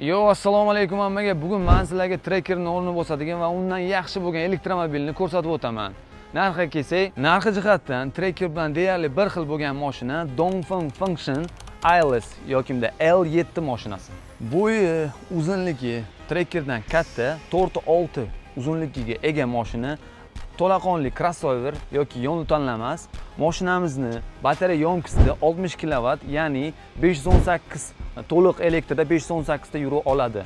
Yo, assalomu alaykum hammaga. Bugun men sizlarga Tracker'ni o'rnini bosadigan va undan yaxshi bo'lgan elektromobilni ko'rsatib o'taman. Narxiga kelsak, narxi jihatdan Tracker bilan deyarli bir xil bo'lgan mashina Dongfeng Function Ailes yokimda L7 mashinasi. Bo'yi, uzunligi Tracker'dan katta, 4-6 uzunligiga ega mashina. To'laqonli crossover yoki yo'l tanlamas. Mashinamizni batareya yomkisida 60 kW, ya'ni 518 to'liq elektrda 518 ta yuro oladi.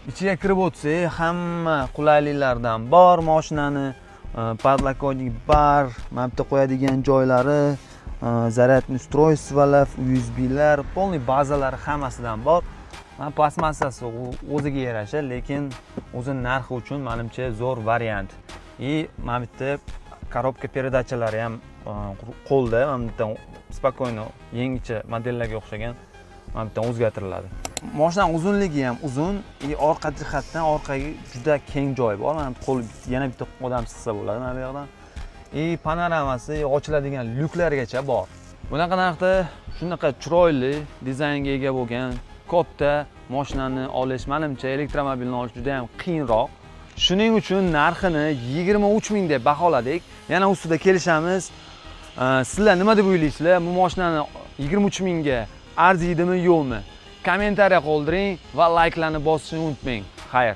Ichiga kirib o'tsak, hamma qulayliklardan bor mashinani, podlakotnik bar, mana bitta qo'yadigan joylari, zaryadniy устройстволар, USB'lar, полный bazalari hammasidan bor. Mana plastmassasi o'ziga yarasha, lekin o'zi narxi uchun menimcha zo'r variant. Mana bitta korobka peredachalari ham qo'lda, mana bitta spokойно yangicha modellarga o'xshagan mana bitta o'zgartiriladi. Mashinaning uzunligi ham uzun, orqa jihatdan orqaga juda keng joy bor. Mana qo'l yana bitta odam sig'sa bo'ladi mana bu yoqdan. Panoramasi ochiladigan lyuklargacha bor. Bunaqa narxda shunaqa chiroyli dizaynga ega bo'lgan katta mashinani olish menimcha elektromobilni olish juda ham qiyinroq. Shuning uchun narxini 23 ming deb baholadik. Yana ustida kelishamiz. Sizlar nima deb o'ylaysizlar? Bu mashinani 23 mingga arziydimi, yo'qmi? Kommentariya qoldiring va layklarni bosishni unutmang. Xayr.